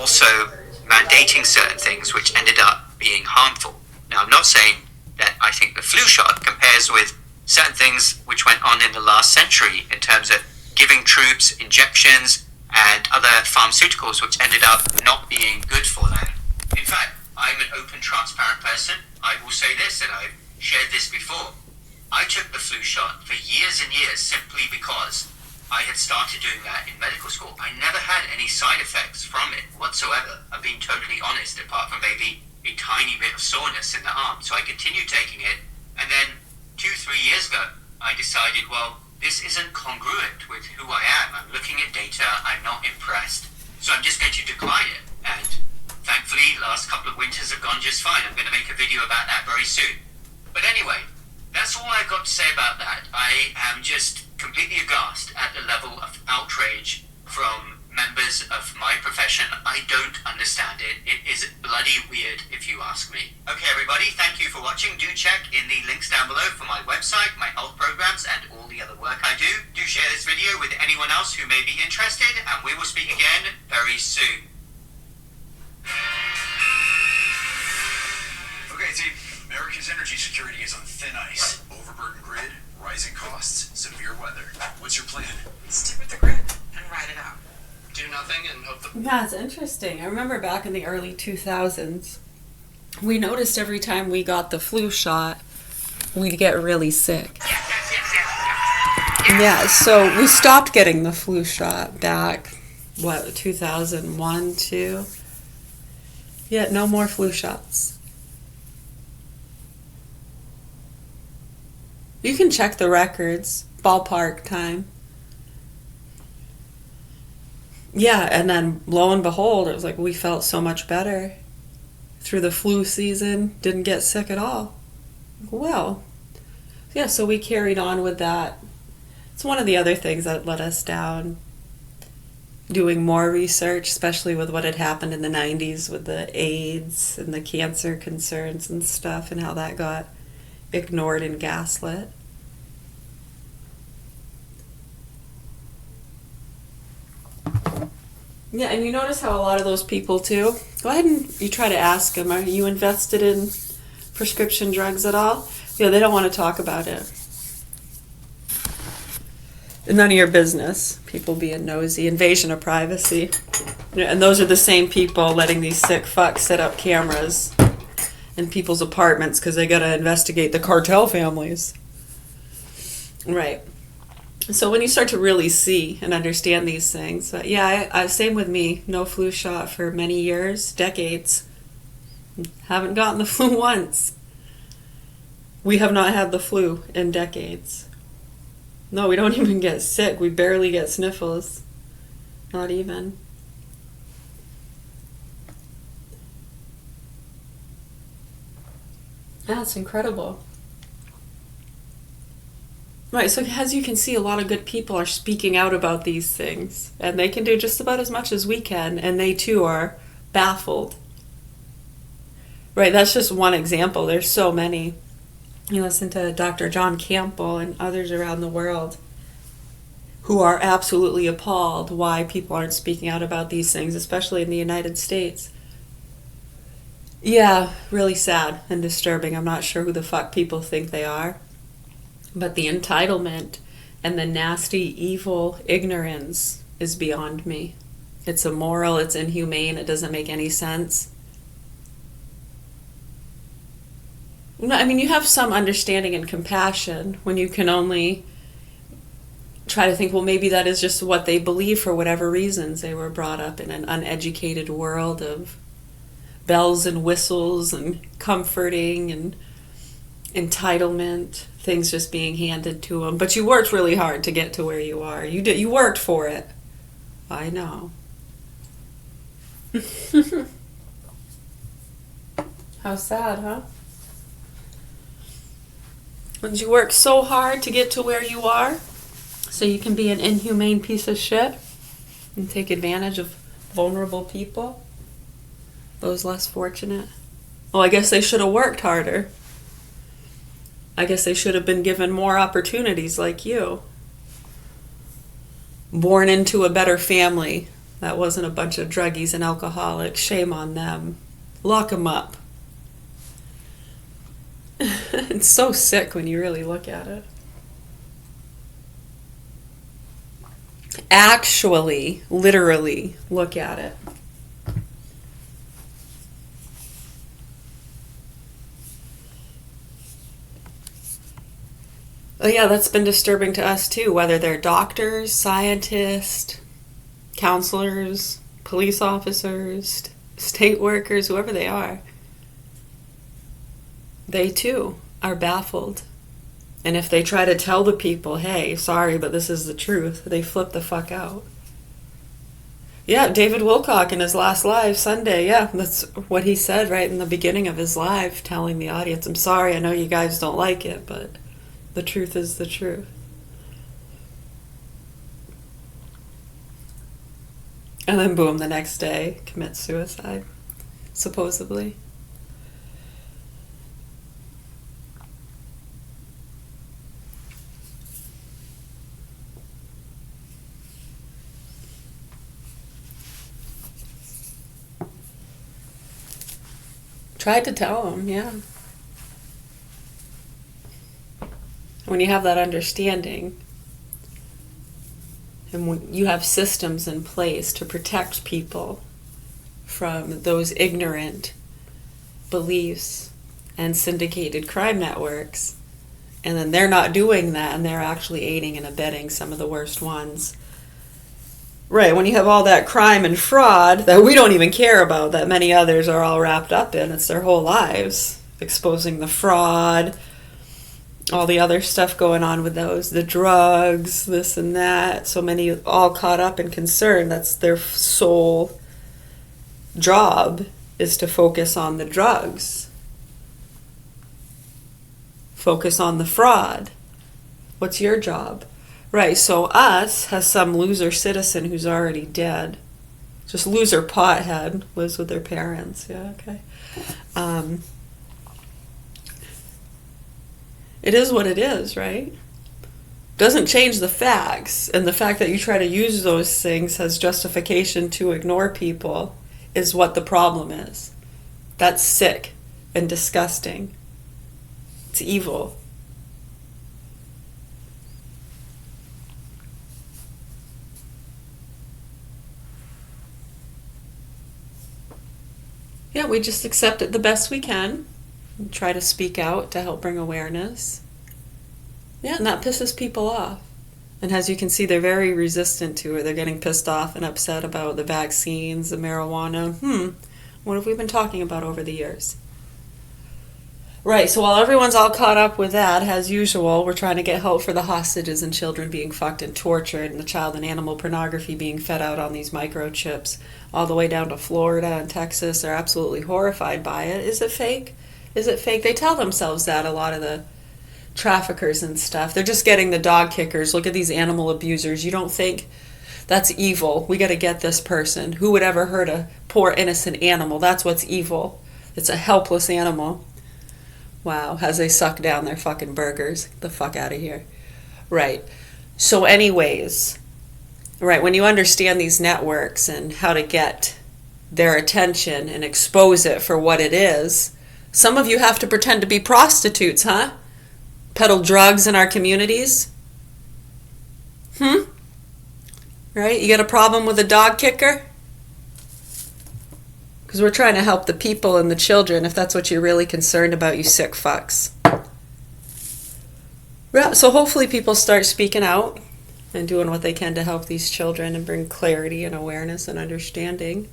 also mandating certain things which ended up being harmful. Now, I'm not saying that I think the flu shot compares with certain things which went on in the last century in terms of giving troops injections and other pharmaceuticals which ended up not being good for them. In fact, I'm an open, transparent person. I will say this, and I've shared this before. I took the flu shot for years and years simply because I had started doing that in medical school. I never had any side effects from it whatsoever. I'm being totally honest, apart from maybe a tiny bit of soreness in the arm. So I continued taking it, and then 2-3 years ago, I decided, well, this isn't congruent with who I am. I'm looking at data, I'm not impressed, so I'm just going to decline it. And thankfully, the last couple of winters have gone just fine. I'm going to make a video about that very soon. But anyway, that's all I've got to say about that. I am just completely aghast at the level of outrage from members of my profession. I don't understand it. It is bloody weird, if you ask me. Okay, everybody, thank you for watching. Do check in the links down below for my website, my health programs, and all the other work I do. Do share this video with anyone else who may be interested, and we will speak again very soon. Okay, team. America's energy security is on thin ice. Overburdened grid, rising costs, severe weather. What's your plan? Stick with the grid and ride it out. Do nothing and hope the... Yeah, it's interesting. I remember back in the early 2000s, we noticed every time we got the flu shot, we'd get really sick. Yeah, so we stopped getting the flu shot back, 2001, 2? Yeah, no more flu shots. You can check the records, ballpark time. Yeah, and then lo and behold, it was like we felt so much better through the flu season, didn't get sick at all. Well, yeah, so we carried on with that. It's one of the other things that let us down, doing more research, especially with what had happened in the 90s with the AIDS and the cancer concerns and stuff, and how that got ignored and gaslit. Yeah, and you notice how a lot of those people too, go ahead and you try to ask them, are you invested in prescription drugs at all? Yeah, they don't want to talk about it. None of your business. People being nosy, invasion of privacy. Yeah, and those are the same people letting these sick fucks set up cameras in people's apartments because they got to investigate the cartel families. Right. So when you start to really see and understand these things, yeah, I same with me. No flu shot for many years, decades. Haven't gotten the flu once. We have not had the flu in decades. No, we don't even get sick. We barely get sniffles. Not even. That's incredible. Right, so as you can see, a lot of good people are speaking out about these things, and they can do just about as much as we can, and they too are baffled. Right, that's just one example. There's so many. You listen to Dr. John Campbell and others around the world who are absolutely appalled why people aren't speaking out about these things, especially in the United States. Yeah, really sad and disturbing. I'm not sure who the fuck people think they are. But the entitlement and the nasty, evil ignorance is beyond me. It's immoral, it's inhumane, it doesn't make any sense. I mean, you have some understanding and compassion when you can only try to think, well, maybe that is just what they believe for whatever reasons. They were brought up in an uneducated world of bells and whistles and comforting and entitlement, things just being handed to them. But you worked really hard to get to where you are. You worked for it. I know. How sad, huh? Did you work so hard to get to where you are so you can be an inhumane piece of shit and take advantage of vulnerable people, those less fortunate? Well, I guess they should have worked harder. I guess they should have been given more opportunities like you. Born into a better family That wasn't a bunch of druggies and alcoholics. Shame on them. Lock them up. It's so sick when you really look at it. Actually, literally look at it. Oh yeah, that's been disturbing to us too, whether they're doctors, scientists, counselors, police officers, state workers, whoever they are. They too are baffled. And if they try to tell the people, hey, sorry, but this is the truth, they flip the fuck out. Yeah, David Wilcock in his last live Sunday, yeah, that's what he said right in the beginning of his live, telling the audience, I'm sorry, I know you guys don't like it, but the truth is the truth. And then boom, the next day, commits suicide, supposedly. Tried to tell him, yeah. When you have that understanding, and when you have systems in place to protect people from those ignorant beliefs and syndicated crime networks, and then they're not doing that and they're actually aiding and abetting some of the worst ones. Right, when you have all that crime and fraud that we don't even care about, that many others are all wrapped up in, it's their whole lives, exposing the fraud, all the other stuff going on with those, the drugs, this and that, so many all caught up and concerned. That's their sole job, is to focus on the drugs, focus on the fraud. What's your job? Right, so us has some loser citizen who's already dead, just loser pothead, lives with their parents. Yeah, okay. It is what it is, right? Doesn't change the facts. And the fact that you try to use those things as justification to ignore people is what the problem is. That's sick and disgusting. It's evil. Yeah, we just accept it the best we can. Try to speak out to help bring awareness. Yeah, and that pisses people off. And as you can see, they're very resistant to it. They're getting pissed off and upset about the vaccines, the marijuana. What have we been talking about over the years? Right, so while everyone's all caught up with that, as usual, we're trying to get help for the hostages and children being fucked and tortured, and the child and animal pornography being fed out on these microchips, all the way down to Florida and Texas. They're absolutely horrified by it. Is it fake? Is it fake? They tell themselves that, a lot of the traffickers and stuff. They're just getting the dog kickers. Look at these animal abusers. You don't think that's evil? We got to get this person. Who would ever hurt a poor innocent animal? That's what's evil. It's a helpless animal. Wow, as they suck down their fucking burgers. Get the fuck out of here. Right. So anyways, right, when you understand these networks and how to get their attention and expose it for what it is, some of you have to pretend to be prostitutes, huh? Peddle drugs in our communities? Right? You got a problem with a dog kicker? Because we're trying to help the people and the children, if that's what you're really concerned about, you sick fucks. Yeah, so hopefully people start speaking out and doing what they can to help these children and bring clarity and awareness and understanding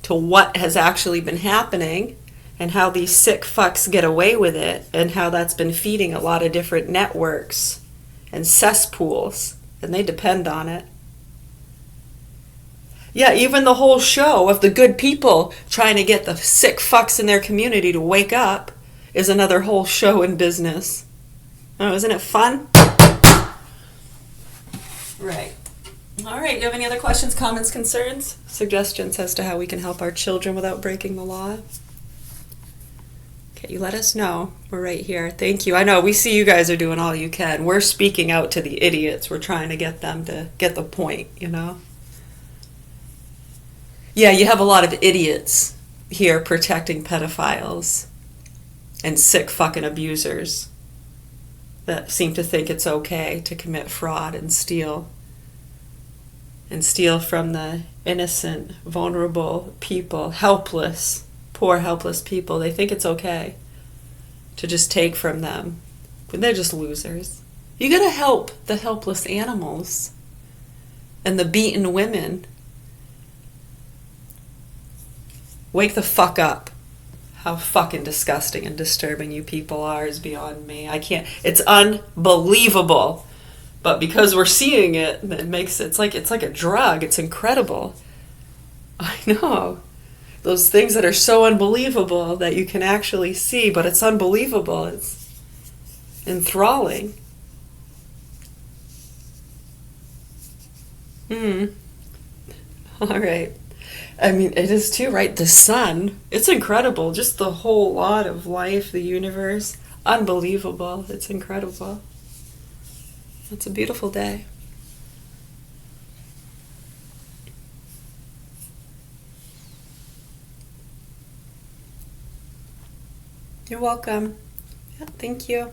to what has actually been happening and how these sick fucks get away with it, and how that's been feeding a lot of different networks and cesspools, and they depend on it. Yeah, even the whole show of the good people trying to get the sick fucks in their community to wake up is another whole show in business. Oh, isn't it fun? Right. All right, you have any other questions, comments, concerns, suggestions as to how we can help our children without breaking the law? Okay, you let us know. We're right here. Thank you. I know, we see you guys are doing all you can. We're speaking out to the idiots. We're trying to get them to get the point, you know? Yeah, you have a lot of idiots here protecting pedophiles and sick fucking abusers that seem to think it's okay to commit fraud and steal from the innocent, vulnerable people, helpless, poor, helpless people. They think it's okay to just take from them. But they're just losers. You gotta help the helpless animals and the beaten women. Wake the fuck up. How fucking disgusting and disturbing you people are is beyond me. I can't. It's unbelievable. But because we're seeing it, it's like a drug. It's incredible. I know. Those things that are so unbelievable that you can actually see, but it's unbelievable. It's enthralling. All right. I mean, it is too, right? The sun. It's incredible. Just the whole lot of life, the universe. Unbelievable. It's incredible. It's a beautiful day. You're welcome. Yeah, thank you.